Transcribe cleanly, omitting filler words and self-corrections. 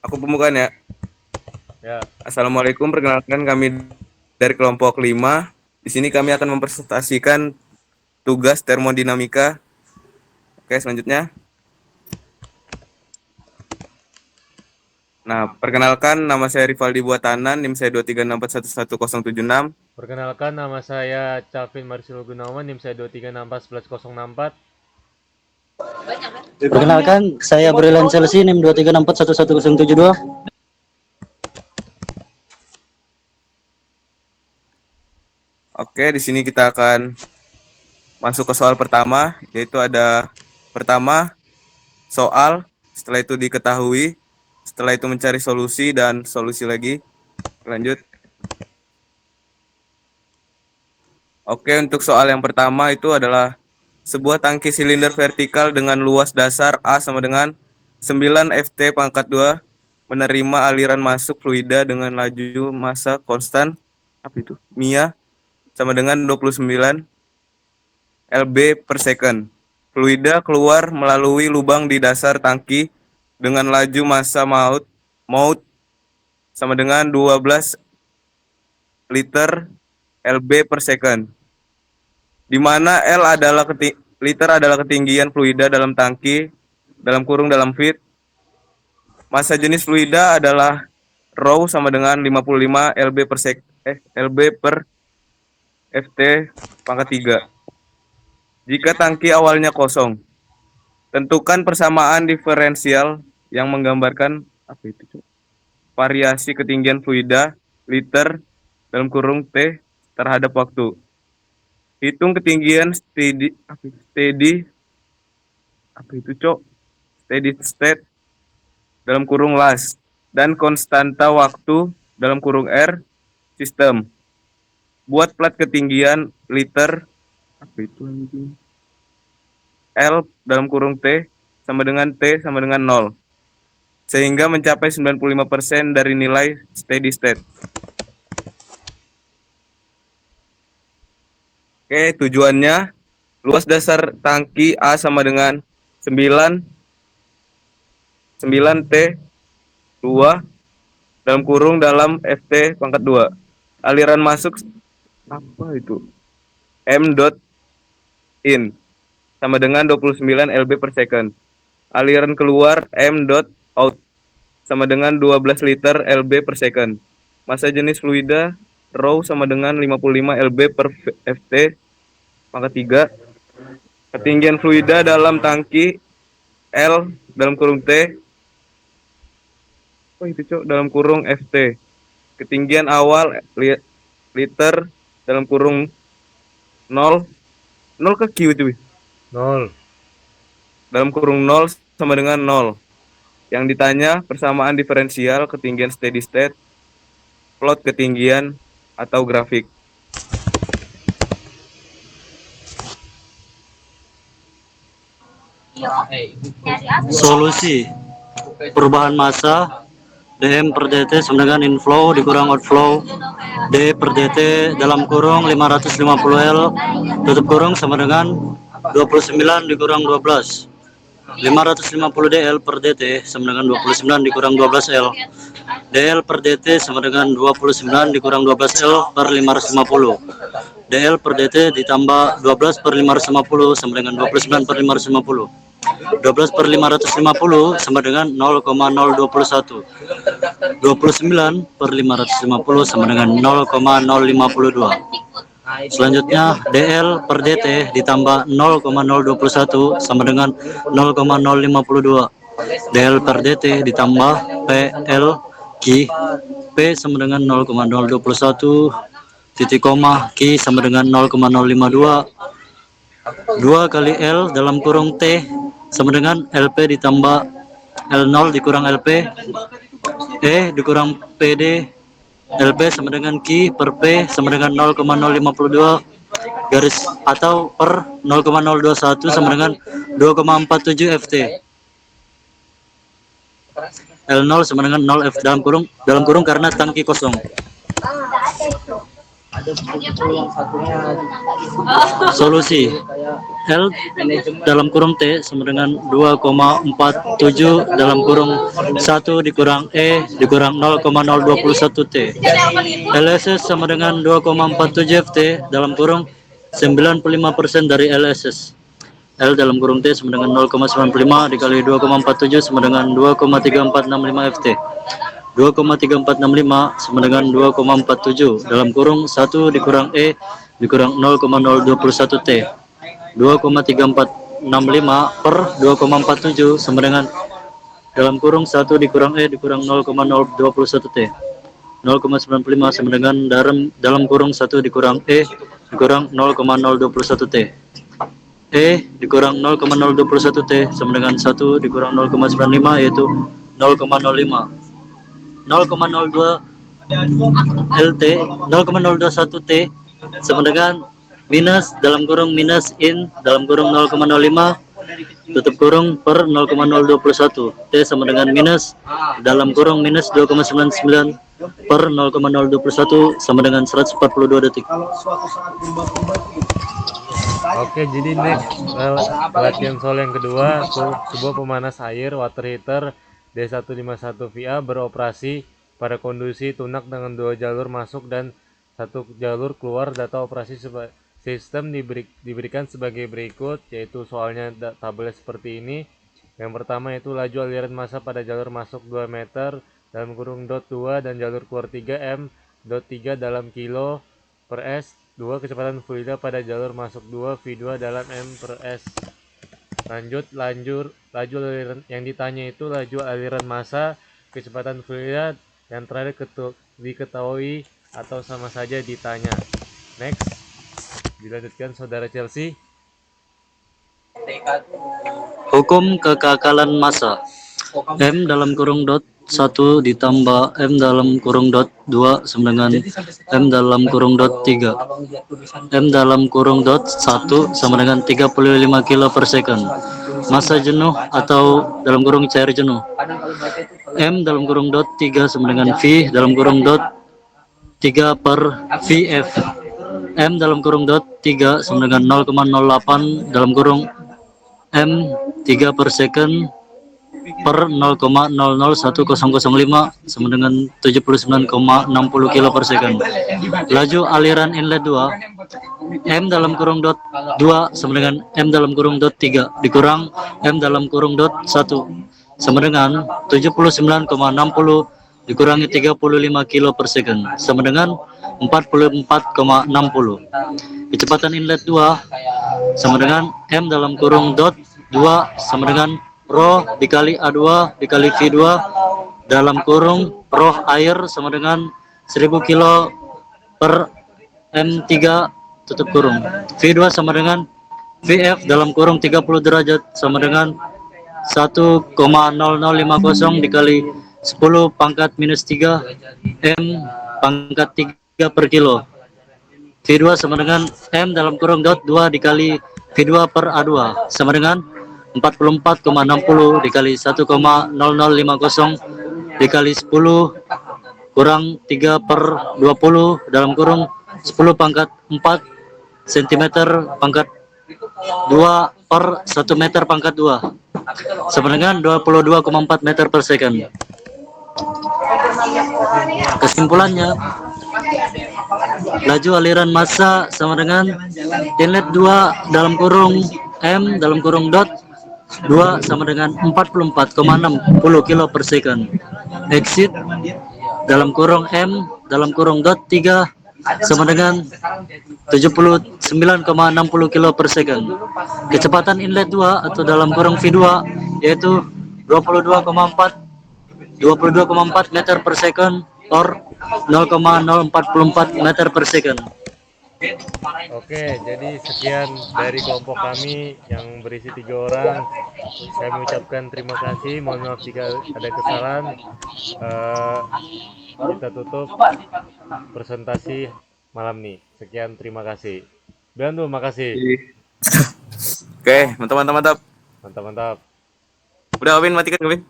Aku pembukaan ya. Ya. Assalamualaikum, perkenalkan kami dari kelompok 5. Di sini kami akan mempresentasikan tugas termodinamika. Oke, selanjutnya. Nah, perkenalkan nama saya Rivaldi Buatanan, NIM saya 236411076. Perkenalkan, nama saya Calvin Marcelo Gunawan, NIM saya 236411064. Perkenalkan, saya Brilliant Chelsea, NIM 236411072. Oke, di sini kita akan masuk ke soal pertama, yaitu ada pertama soal, setelah itu diketahui, setelah itu mencari solusi dan solusi lagi. Lanjut. Oke, untuk soal yang pertama itu adalah sebuah tangki silinder vertikal dengan luas dasar A sama dengan 9 Ft pangkat 2 menerima aliran masuk fluida dengan laju massa konstan mia sama dengan 29 lb per second. Fluida keluar melalui lubang di dasar tangki dengan laju massa maut sama dengan 12 liter lb per second, di mana liter adalah ketinggian fluida dalam tangki dalam kurung dalam feet. Massa jenis fluida adalah rho sama dengan 55 lb per ft pangkat 3. Jika tangki awalnya kosong, tentukan persamaan diferensial yang menggambarkan variasi ketinggian fluida liter dalam kurung T terhadap waktu. Hitung ketinggian steady state dalam kurung las dan konstanta waktu dalam kurung R sistem. Buat plat ketinggian liter L dalam kurung T sama dengan T sama dengan 0 sehingga mencapai 95% dari nilai steady state. Oke, tujuannya luas dasar tangki A sama dengan 9 T 2 dalam kurung dalam Ft pangkat 2. Aliran masuk M dot in sama dengan 29 lb per second. Aliran keluar M dot out sama dengan 12 liter lb per second. Massa jenis fluida rho sama dengan 55 lb per ft pangkat 3. Ketinggian fluida dalam tangki L dalam kurung T dalam kurung ft. Ketinggian awal liter dalam kurung 0 ke Q itu 0. dalam kurung 0 sama dengan 0. Yang ditanya persamaan diferensial ketinggian steady state, plot ketinggian atau grafik. Solusi perubahan massa dm per dt sama dengan inflow dikurang outflow d per dt dalam kurung 550 L tutup kurung sama dengan 29 dikurang 12. 550 dl per dt sama dengan 29 dikurang 12 L. dl per dt sama dengan 29 dikurang 12 L per 550. dl per dt ditambah 12 per 550 sama dengan 29 per 550. 12 per 550 sama dengan 0,021. 29 per 550 sama dengan 0,052. Selanjutnya DL per DT ditambah 0,021 sama dengan 0,052. DL per DT ditambah PL Q P sama dengan 0,021 titik koma Q sama dengan 0,052. 2 kali L dalam kurung T sama dengan LP ditambah L0 dikurang LP E dikurang PD LP sama dengan Q per P sama dengan 0,052 garis atau per 0,021 sama dengan 2,47 FT. L0 sama dengan 0 F dalam kurung karena tangki kosong. Solusi L dalam kurung T sama dengan 2,47 dalam kurung 1 dikurang E dikurang 0,021 T. LSS sama dengan 2,47 FT dalam kurung 95% dari LSS. L dalam kurung T sama dengan 0,95 dikali 2,47 sama dengan 2,3465 FT. 2,3465 sama dengan 2,47 dalam kurung 1 dikurang E dikurang 0,021 T. 2,3465 per 2,47 sama dengan dalam kurung 1 dikurang E dikurang 0,021 T. 0,95 sama dengan dalam kurung 1 dikurang E dikurang 0,021 T. E dikurang 0,021 T sama dengan 1 dikurang 0,95 yaitu 0,05. 0,02 LT 0,021 T sama dengan minus dalam kurung minus in dalam kurung 0,05 tutup kurung per 0,021 T sama dengan minus dalam kurung minus 2,99 per 0,021 sama dengan 142 detik. Oke, jadi next latihan soal yang kedua, sebuah pemanas air water heater D151VA beroperasi pada kondisi tunak dengan 2 jalur masuk dan 1 jalur keluar. Data operasi sistem diberikan sebagai berikut, yaitu soalnya tabelnya seperti ini. Yang pertama yaitu laju aliran massa pada jalur masuk 2 meter dalam kurung dot 2 dan jalur keluar 3 M dot 3 dalam kilo per S. 2. Kecepatan fluida pada jalur masuk 2 V2 dalam M per S. Laju aliran yang ditanya itu laju aliran massa, kecepatan fluida yang terakhir diketahui atau sama saja ditanya. Next, dilanjutkan saudara Chelsea. Hukum kekakalan massa. M dalam kurung dot 1 ditambah M dalam kurung dot 2 sama dengan M dalam kurung dot 3. M dalam kurung dot 1 sama dengan 35 kilo per second. Massa jenuh atau dalam kurung cair jenuh. M dalam kurung dot 3 sama dengan V dalam kurung dot 3 per VF. M dalam kurung dot 3 sama dengan 0,08 dalam kurung M 3 per second per 0,001005 sama dengan 79,60 kilo per second. Laju aliran inlet 2 M dalam kurung dot 2 sama dengan M dalam kurung dot 3 dikurang M dalam kurung dot 1 sama dengan 79,60 dikurangi 35 kilo per second sama dengan 44,60. Kecepatan inlet 2 sama dengan M dalam kurung dot 2 sama dengan rho dikali A2 dikali V2 dalam kurung rho air sama dengan 1000 kilo per M3 tutup kurung. V2 sama dengan VF dalam kurung 30 derajat sama dengan 1,0050 dikali 10 pangkat minus 3 M pangkat 3 per kilo. V2 sama dengan M dalam kurung dot 2 dikali V2 per A2 sama dengan 44,60 dikali 1,0050 dikali 10 kurang 3 per 20 dalam kurung 10 pangkat 4 cm pangkat 2 per 1 meter pangkat 2 sama dengan 22,4 meter per second. Kesimpulannya, laju aliran massa sama dengan inlet 2 dalam kurung M dalam kurung dot 2 sama dengan 44,60 kilo per second. Exit dalam kurung M dalam kurung dot 3 sama dengan 79,60 kilo per second. Kecepatan inlet 2 atau dalam kurung V2 yaitu 22,4 meter per second or 0,044 meter per second. Oke, jadi sekian dari kelompok kami yang berisi 3 orang. Saya mengucapkan terima kasih. Mohon maaf jika ada kesalahan. Kita tutup presentasi malam ini. Sekian, terima kasih. Bantu, makasih. Oke, mantap. Mantap. Udah, Win, matikan, Win.